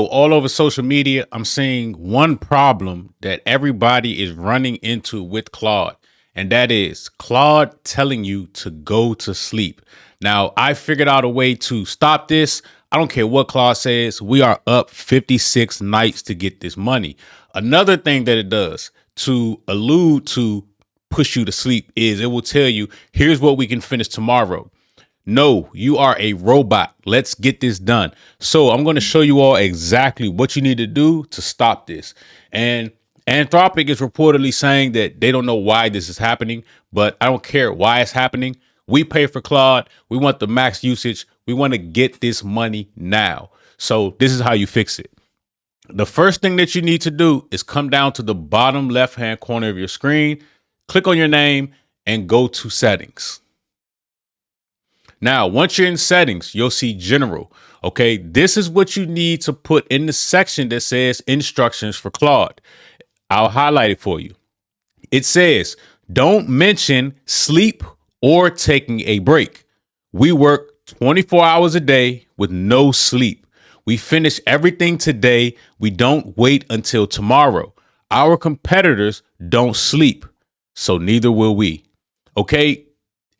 All over social media, I'm seeing one problem that everybody is running into with Claude, and that is Claude telling you to go to sleep. Now, I figured out a way to stop this. I don't care what Claude says. We are up 56 nights to get this money. Another thing that it does to allude to push you to sleep is it will tell you, here's what we can finish tomorrow. No, you are a robot. Let's get this done. So I'm going to show you all exactly what you need to do to stop this. And Anthropic is reportedly saying that they don't know why this is happening, but I don't care why it's happening. We pay for Claude. We want the max usage. We want to get this money now. So this is how you fix it. The first thing that you need to do is come down to the bottom left-hand corner of your screen, click on your name, and go to settings. Now, once you're in settings, you'll see general. Okay, this is what you need to put in the section that says instructions for Claude. I'll highlight it for you. It says, don't mention sleep or taking a break. We work 24 hours a day with no sleep. We finish everything today. We don't wait until tomorrow. Our competitors don't sleep, so neither will we. Okay.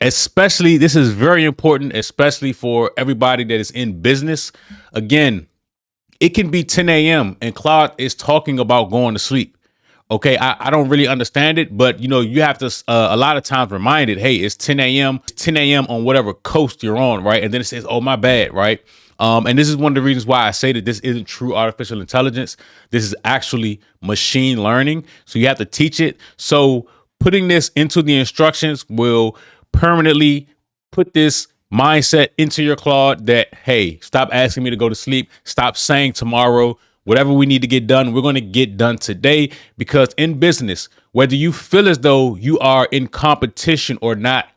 Especially, this is very important, especially for everybody that is in business. Again, it can be 10 a.m. and Claude is talking about going to sleep. Okay, I don't really understand it, but you have to a lot of times remind it, hey, it's 10 a.m. 10 a.m. on whatever coast you're on, right? And then it says, oh, my bad, right? And this is one of the reasons why I say that this isn't true artificial intelligence. This is actually machine learning. So you have to teach it. So putting this into the instructions will permanently put this mindset into your Claude that, hey, stop asking me to go to sleep. Stop saying tomorrow. Whatever we need to get done, we're going to get done today. Because in business, whether you feel as though you are in competition or not,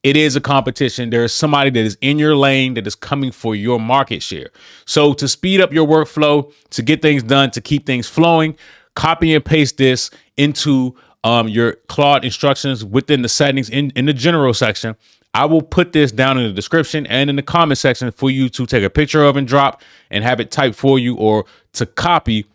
it is a competition. There is somebody that is in your lane that is coming for your market share. So to speed up your workflow, to get things done, to keep things flowing, copy and paste this into your Claude instructions within the settings in the general section. I will put this down in the description and in the comment section for you to take a picture of and drop and have it typed for you or to copy.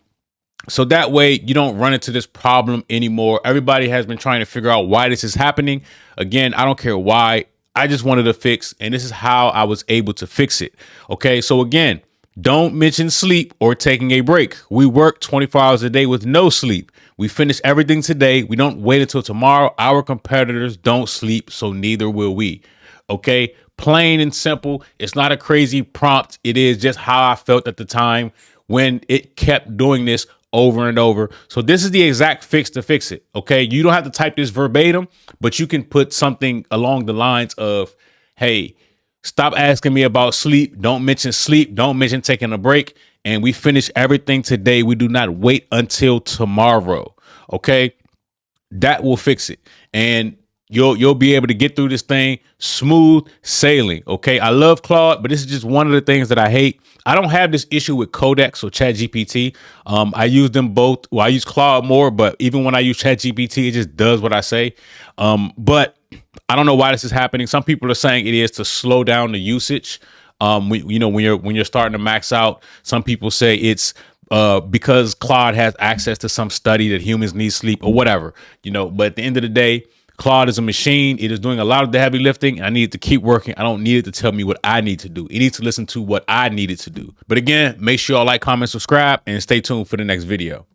So that way you don't run into this problem anymore. Everybody has been trying to figure out why this is happening. Again, I don't care why. I just wanted to fix, and this is how I was able to fix it. Okay, so again, don't mention sleep or taking a break. We work 24 hours a day with no sleep. We finish everything today. We don't wait until tomorrow. Our competitors don't sleep, so neither will we. Okay, plain and simple. It's not a crazy prompt. It is just how I felt at the time when it kept doing this over and over. So this is the exact fix to fix it. Okay, you don't have to type this verbatim, but you can put something along the lines of, hey, stop asking me about sleep. Don't mention sleep. Don't mention taking a break. And we finish everything today. We do not wait until tomorrow. Okay, that will fix it. And you'll be able to get through this thing smooth sailing. Okay, I love Claude, but this is just one of the things that I hate. I don't have this issue with Codex or ChatGPT. I use them both. Well, I use Claude more, but even when I use ChatGPT, it just does what I say. But I don't know why this is happening. Some people are saying it is to slow down the usage. When you're starting to max out, some people say it's because Claude has access to some study that humans need sleep or whatever, but at the end of the day, Claude is a machine. It is doing a lot of the heavy lifting. I need it to keep working. I don't need it to tell me what I need to do. It needs to listen to what I needed to do. But again, make sure y'all like, comment, subscribe, and stay tuned for the next video.